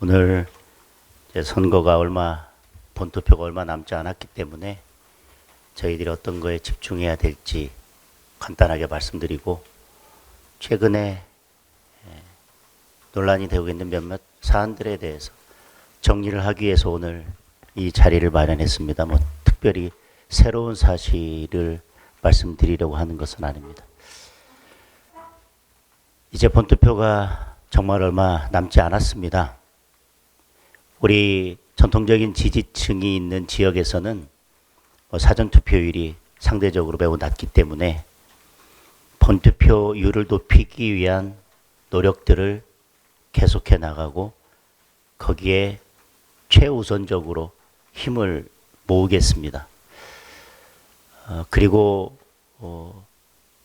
오늘 이제 본투표가 얼마 남지 않았기 때문에 저희들이 어떤 거에 집중해야 될지 간단하게 말씀드리고, 최근에 논란이 되고 있는 몇몇 사안들에 대해서 정리를 하기 위해서 오늘 이 자리를 마련했습니다. 특별히 새로운 사실을 말씀드리려고 하는 것은 아닙니다. 이제 본투표가 정말 얼마 남지 않았습니다. 우리 전통적인 지지층이 있는 지역에서는 사전투표율이 상대적으로 매우 낮기 때문에 본투표율을 높이기 위한 노력들을 계속해 나가고, 거기에 최우선적으로 힘을 모으겠습니다. 그리고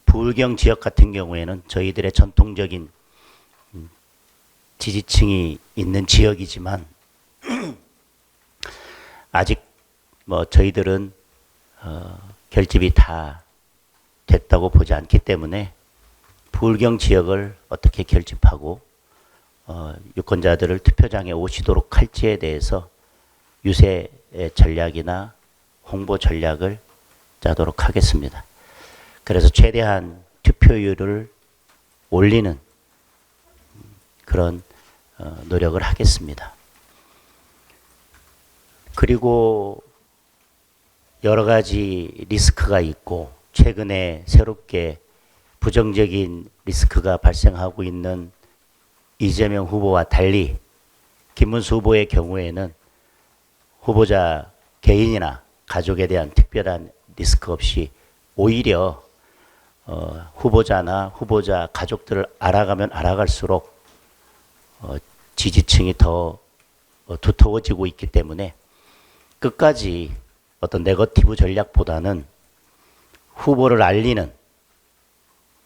부울경 지역 같은 경우에는 저희들의 전통적인 지지층이 있는 지역이지만 아직 저희들은 결집이 다 됐다고 보지 않기 때문에 부울경 지역을 어떻게 결집하고 유권자들을 투표장에 오시도록 할지에 대해서 유세 전략이나 홍보 전략을 짜도록 하겠습니다. 그래서 최대한 투표율을 올리는 그런 노력을 하겠습니다. 그리고 여러 가지 리스크가 있고, 최근에 새롭게 부정적인 리스크가 발생하고 있는 이재명 후보와 달리 김문수 후보의 경우에는 후보자 개인이나 가족에 대한 특별한 리스크 없이 오히려 후보자나 후보자 가족들을 알아가면 알아갈수록 지지층이 더 두터워지고 있기 때문에 끝까지 어떤 네거티브 전략보다는 후보를 알리는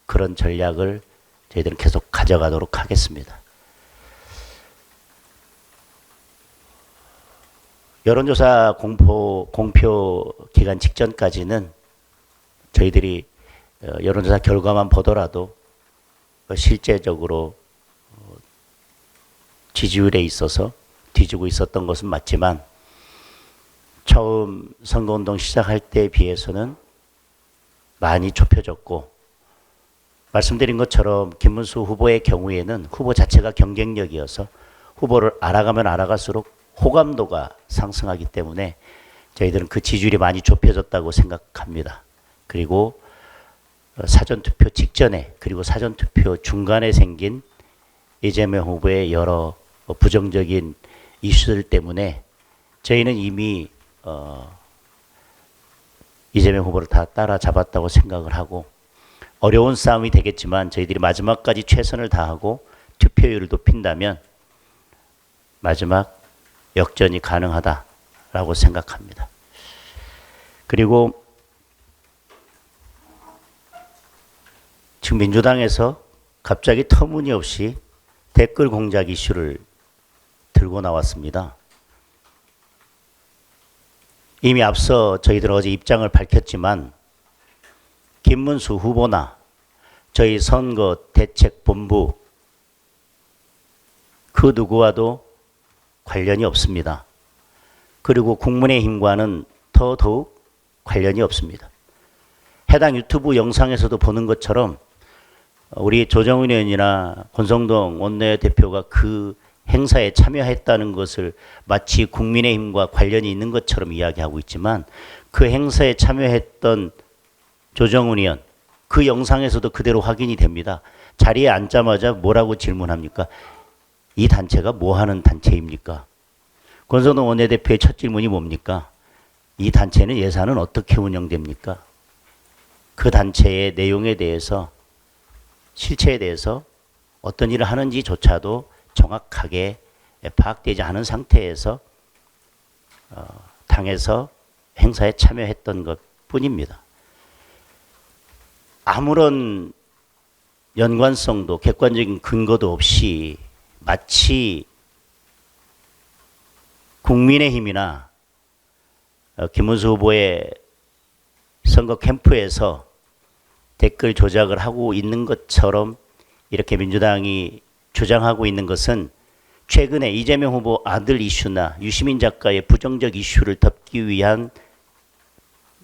그런 전략을 저희들은 계속 가져가도록 하겠습니다. 여론조사 공표 기간 직전까지는 저희들이 여론조사 결과만 보더라도 실제적으로 지지율에 있어서 뒤지고 있었던 것은 맞지만, 처음 선거운동 시작할 때에 비해서는 많이 좁혀졌고, 말씀드린 것처럼 김문수 후보의 경우에는 후보 자체가 경쟁력이어서 후보를 알아가면 알아갈수록 호감도가 상승하기 때문에 저희들은 그 지지율이 많이 좁혀졌다고 생각합니다. 그리고 사전투표 직전에, 그리고 사전투표 중간에 생긴 이재명 후보의 여러 부정적인 이슈들 때문에 저희는 이미 이재명 후보를 다 따라잡았다고 생각을 하고, 어려운 싸움이 되겠지만 저희들이 마지막까지 최선을 다하고 투표율을 높인다면 마지막 역전이 가능하다라고 생각합니다. 그리고 지금 민주당에서 갑자기 터무니없이 댓글 공작 이슈를 들고 나왔습니다. 이미 앞서 저희들 어제 입장을 밝혔지만 김문수 후보나 저희 선거 대책본부 그 누구와도 관련이 없습니다. 그리고 국민의힘과는 더더욱 관련이 없습니다. 해당 유튜브 영상에서도 보는 것처럼 우리 조정훈 의원이나 권성동 원내대표가 그 행사에 참여했다는 것을 마치 국민의힘과 관련이 있는 것처럼 이야기하고 있지만, 그 행사에 참여했던 조정훈 의원, 그 영상에서도 그대로 확인이 됩니다. 자리에 앉자마자 뭐라고 질문합니까? 이 단체가 뭐 하는 단체입니까? 권성동 원내대표의 첫 질문이 뭡니까? 이 단체는 예산은 어떻게 운영됩니까? 그 단체의 내용에 대해서, 실체에 대해서 어떤 일을 하는지조차도 정확하게 파악되지 않은 상태에서 당에서 행사에 참여했던 것 뿐입니다. 아무런 연관성도 객관적인 근거도 없이 마치 국민의힘이나 김문수 후보의 선거 캠프에서 댓글 조작을 하고 있는 것처럼 이렇게 민주당이 주장하고 있는 것은 최근에 이재명 후보 아들 이슈나 유시민 작가의 부정적 이슈를 덮기 위한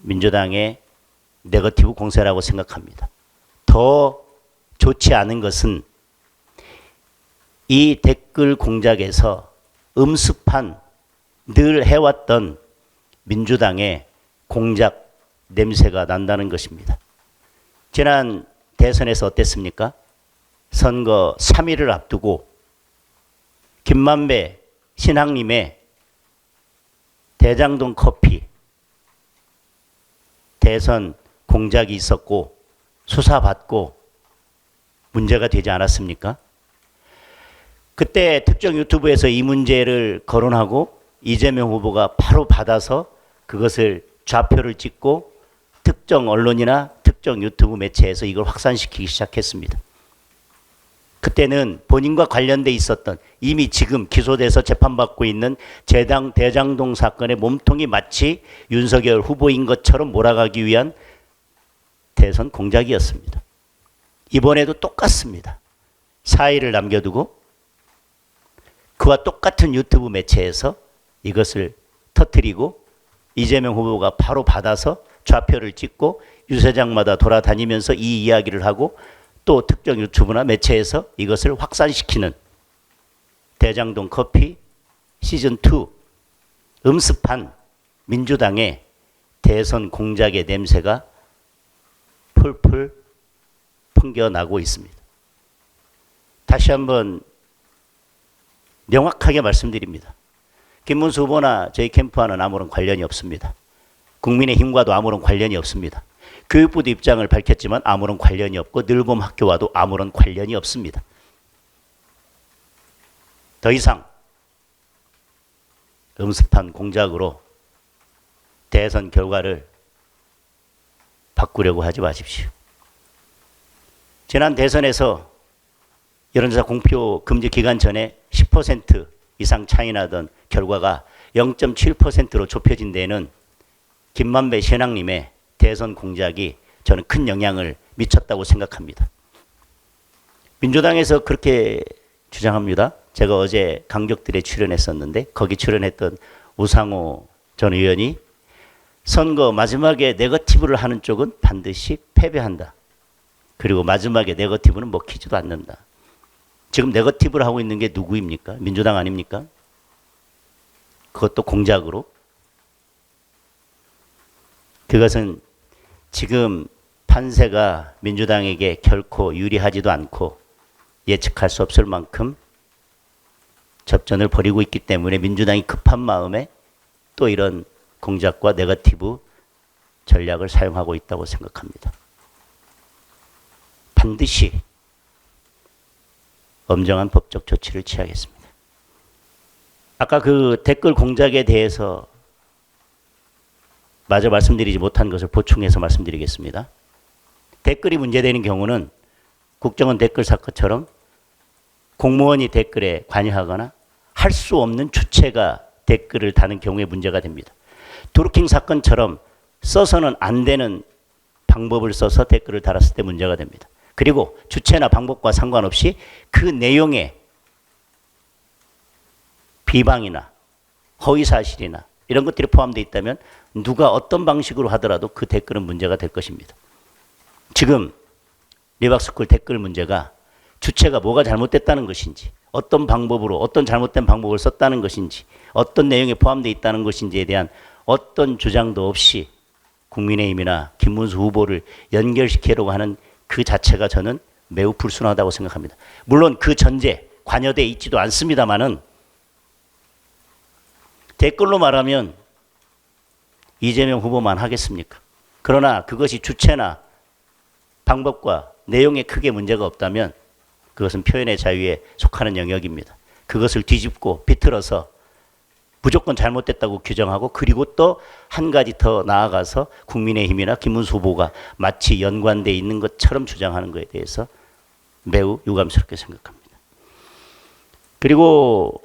민주당의 네거티브 공세라고 생각합니다. 더 좋지 않은 것은 이 댓글 공작에서 음습한 늘 해왔던 민주당의 공작 냄새가 난다는 것입니다. 지난 대선에서 어땠습니까? 선거 3일을 앞두고 김만배 신학님의 대장동 커피 대선 공작이 있었고 수사받고 문제가 되지 않았습니까? 그때 특정 유튜브에서 이 문제를 거론하고 이재명 후보가 바로 받아서 그것을 좌표를 찍고 특정 언론이나 특정 유튜브 매체에서 이걸 확산시키기 시작했습니다. 그때는 본인과 관련돼 있었던 이미 지금 기소돼서 재판받고 있는 대장동 사건의 몸통이 마치 윤석열 후보인 것처럼 몰아가기 위한 대선 공작이었습니다. 이번에도 똑같습니다. 4일을 남겨두고 그와 똑같은 유튜브 매체에서 이것을 터뜨리고 이재명 후보가 바로 받아서 좌표를 찍고 유세장마다 돌아다니면서 이 이야기를 하고 또 특정 유튜브나 매체에서 이것을 확산시키는 대장동 커피 시즌2 음습한 민주당의 대선 공작의 냄새가 풀풀 풍겨나고 있습니다. 다시 한번 명확하게 말씀드립니다. 김문수 후보나 저희 캠프와는 아무런 관련이 없습니다. 국민의힘과도 아무런 관련이 없습니다. 교육부도 입장을 밝혔지만 아무런 관련이 없고 늘봄 학교와도 아무런 관련이 없습니다. 더 이상 음습한 공작으로 대선 결과를 바꾸려고 하지 마십시오. 지난 대선에서 여론조사 공표 금지 기간 전에 10% 이상 차이 나던 결과가 0.7%로 좁혀진 데에는 김만배 신학님의 대선 공작이 저는 큰 영향을 미쳤다고 생각합니다. 민주당에서 그렇게 주장합니다. 제가 어제 강격들에 출연했었는데 거기 출연했던 우상호 전 의원이 선거 마지막에 네거티브를 하는 쪽은 반드시 패배한다. 그리고 마지막에 네거티브는 먹히지도 않는다. 지금 네거티브를 하고 있는 게 누구입니까? 민주당 아닙니까? 그것도 공작으로. 그것은 지금 판세가 민주당에게 결코 유리하지도 않고 예측할 수 없을 만큼 접전을 벌이고 있기 때문에 민주당이 급한 마음에 또 이런 공작과 네거티브 전략을 사용하고 있다고 생각합니다. 반드시 엄정한 법적 조치를 취하겠습니다. 아까 그 댓글 공작에 대해서 마저 말씀드리지 못한 것을 보충해서 말씀드리겠습니다. 댓글이 문제되는 경우는 국정원 댓글 사건처럼 공무원이 댓글에 관여하거나 할 수 없는 주체가 댓글을 다는 경우에 문제가 됩니다. 드루킹 사건처럼 써서는 안 되는 방법을 써서 댓글을 달았을 때 문제가 됩니다. 그리고 주체나 방법과 상관없이 그 내용에 비방이나 허위사실이나 이런 것들이 포함되어 있다면 누가 어떤 방식으로 하더라도 그 댓글은 문제가 될 것입니다. 지금 리박스쿨 댓글 문제가 주체가 뭐가 잘못됐다는 것인지 어떤 방법으로 어떤 잘못된 방법을 썼다는 것인지 어떤 내용에 포함되어 있다는 것인지에 대한 어떤 주장도 없이 국민의힘이나 김문수 후보를 연결시키려고 하는 그 자체가 저는 매우 불순하다고 생각합니다. 물론 그 전제 관여되어 있지도 않습니다만은 댓글로 말하면 이재명 후보만 하겠습니까? 그러나 그것이 주체나 방법과 내용에 크게 문제가 없다면 그것은 표현의 자유에 속하는 영역입니다. 그것을 뒤집고 비틀어서 무조건 잘못됐다고 규정하고 그리고 또 한 가지 더 나아가서 국민의힘이나 김문수 후보가 마치 연관되어 있는 것처럼 주장하는 것에 대해서 매우 유감스럽게 생각합니다. 그리고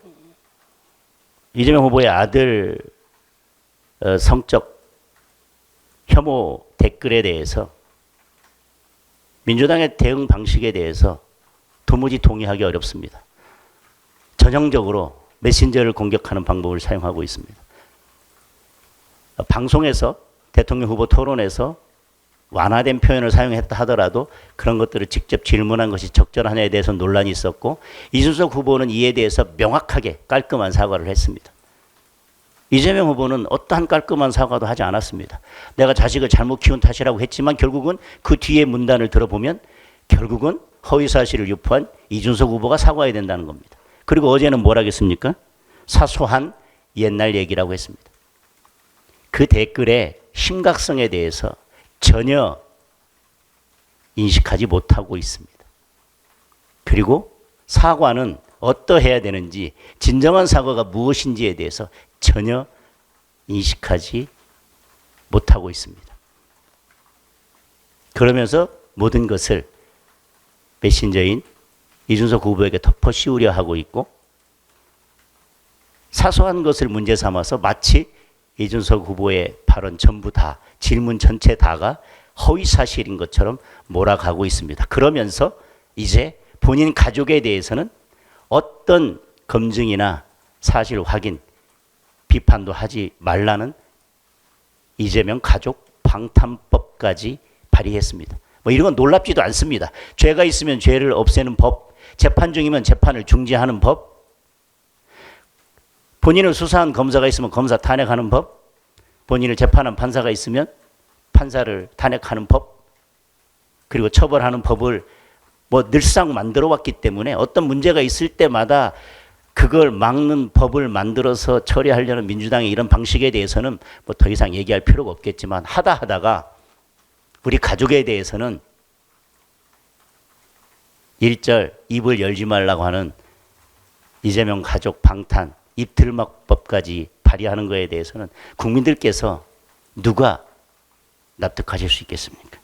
이재명 후보의 아들 성적 혐오 댓글에 대해서 민주당의 대응 방식에 대해서 도무지 동의하기 어렵습니다. 전형적으로 메신저를 공격하는 방법을 사용하고 있습니다. 방송에서 대통령 후보 토론에서 완화된 표현을 사용했다 하더라도 그런 것들을 직접 질문한 것이 적절하냐에 대해서 논란이 있었고, 이준석 후보는 이에 대해서 명확하게 깔끔한 사과를 했습니다. 이재명 후보는 어떠한 깔끔한 사과도 하지 않았습니다. 내가 자식을 잘못 키운 탓이라고 했지만 결국은 그 뒤에 문단을 들어보면 결국은 허위사실을 유포한 이준석 후보가 사과해야 된다는 겁니다. 그리고 어제는 뭐라 했습니까? 사소한 옛날 얘기라고 했습니다. 그 댓글의 심각성에 대해서 전혀 인식하지 못하고 있습니다. 그리고 사과는 어떠해야 되는지, 진정한 사과가 무엇인지에 대해서 전혀 인식하지 못하고 있습니다. 그러면서 모든 것을 메신저인 이준석 후보에게 덮어 씌우려 하고 있고, 사소한 것을 문제 삼아서 마치 이준석 후보의 발언 전부 다, 질문 전체 다가 허위 사실인 것처럼 몰아가고 있습니다. 그러면서 이제 본인 가족에 대해서는 어떤 검증이나 사실 확인, 비판도 하지 말라는 이재명 가족 방탄법까지 발의했습니다. 뭐 이런 건 놀랍지도 않습니다. 죄가 있으면 죄를 없애는 법, 재판 중이면 재판을 중지하는 법, 본인을 수사한 검사가 있으면 검사 탄핵하는 법, 본인을 재판한 판사가 있으면 판사를 탄핵하는 법, 그리고 처벌하는 법을 뭐 늘상 만들어 왔기 때문에 어떤 문제가 있을 때마다 그걸 막는 법을 만들어서 처리하려는 민주당의 이런 방식에 대해서는 뭐 더 이상 얘기할 필요가 없겠지만, 하다가 우리 가족에 대해서는 일절 입을 열지 말라고 하는 이재명 가족 방탄 입들막법까지 발의하는 것에 대해서는 국민들께서 누가 납득하실 수 있겠습니까?